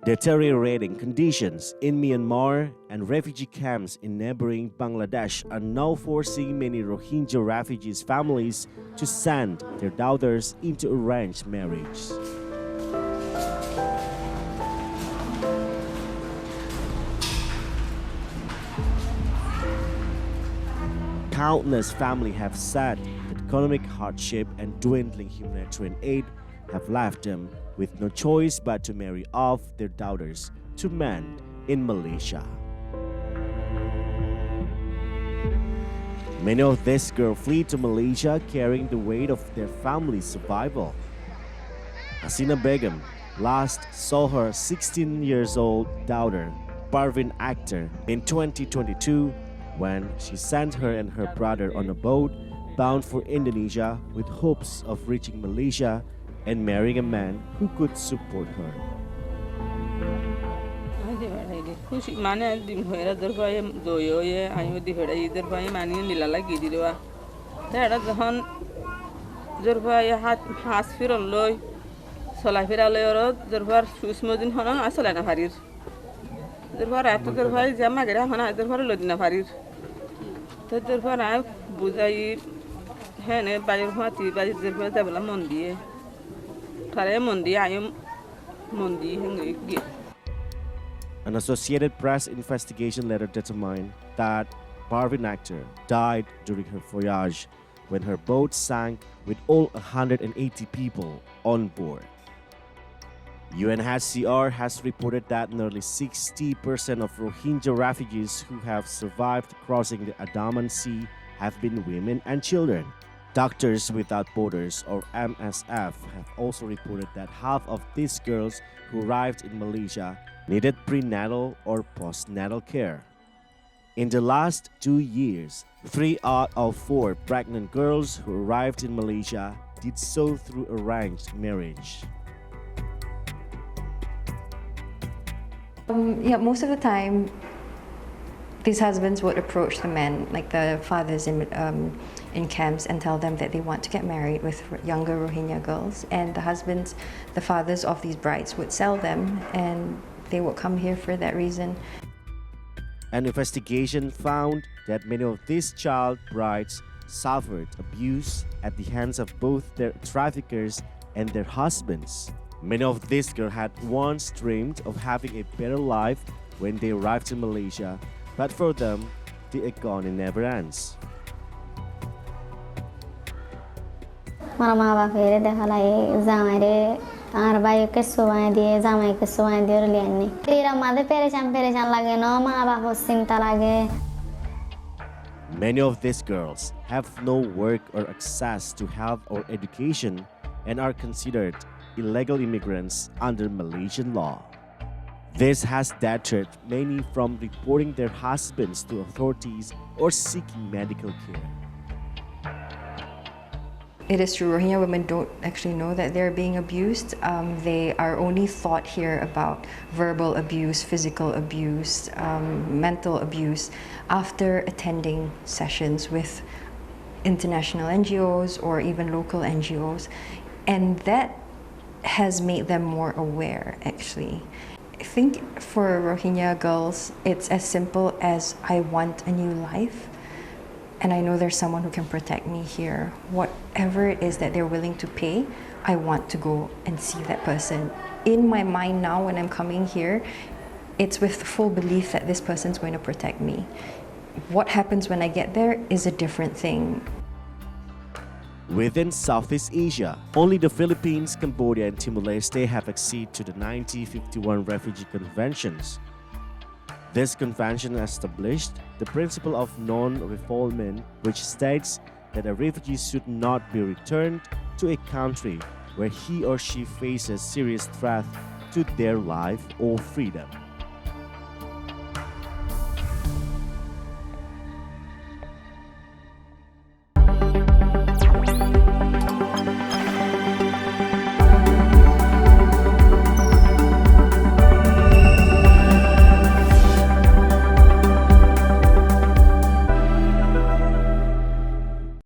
Deteriorating conditions in Myanmar and refugee camps in neighboring Bangladesh are now forcing many Rohingya refugees' families to send their daughters into arranged marriage. Countless families have said that economic hardship and dwindling humanitarian aid have left them with no choice but to marry off their daughters to men in Malaysia. Many of these girls flee to Malaysia carrying the weight of their family's survival. Hasina Begum last saw her 16 years old daughter, Parvin Akhtar, in 2022 when she sent her and her brother on a boat bound for Indonesia with hopes of reaching Malaysia and marrying a man who could support her. खुशी माने दिन होएरा दरबाय दोयो ये आयो दिहड़ा इधर bye माने नीला गिदी देवा तेरा जहन दरबाय हास फिरलोय सला फिरालोय और दरबार सुस्मदिन हना असलाना फारिर दरबार आत दरबाय जमा गरा हना दरबार लदिना फारिर तो दरबार आ बुजाई है ने बायर हाती बाय दरबार दबला मंदिए थारे मंदी आयो मंदी हंगे. An Associated Press investigation later determined that Parvin Akhtar died during her voyage when her boat sank with all 180 people on board. UNHCR has reported that nearly 60% of Rohingya refugees who have survived crossing the Andaman Sea have been women and children. Doctors Without Borders, or MSF, have also reported that half of these girls who arrived in Malaysia needed prenatal or postnatal care. In the last 2 years, 3 out of 4 pregnant girls who arrived in Malaysia did so through arranged marriage. Most of the time, these husbands would approach the men, like the fathers in camps, and tell them that they want to get married with younger Rohingya girls. And the fathers of these brides would sell them, and they would come here for that reason. An investigation found that many of these child brides suffered abuse at the hands of both their traffickers and their husbands. Many of these girls had once dreamed of having a better life when they arrived in Malaysia, but for them, the agony never ends. Arbayo ke suai diye zamai ke suai diye lianni tera made peresan lage no ma bapo sinta lage. Many of these girls have no work or access to health or education and are considered illegal immigrants under Malaysian law. This has deterred many from reporting their husbands to authorities or seeking medical care. It is true, Rohingya women don't actually know that they're being abused. They are only taught here about verbal abuse, physical abuse, mental abuse after attending sessions with international NGOs or even local NGOs. And that has made them more aware, actually. I think for Rohingya girls, it's as simple as I want a new life. And I know there's someone who can protect me here. Whatever it is that they're willing to pay, I want to go and see that person. In my mind now, when I'm coming here, it's with the full belief that this person's going to protect me. What happens when I get there is a different thing. Within Southeast Asia, only the Philippines, Cambodia, and Timor-Leste have acceded to the 1951 Refugee Conventions. This convention established the principle of non-refoulement, which states that a refugee should not be returned to a country where he or she faces serious threat to their life or freedom.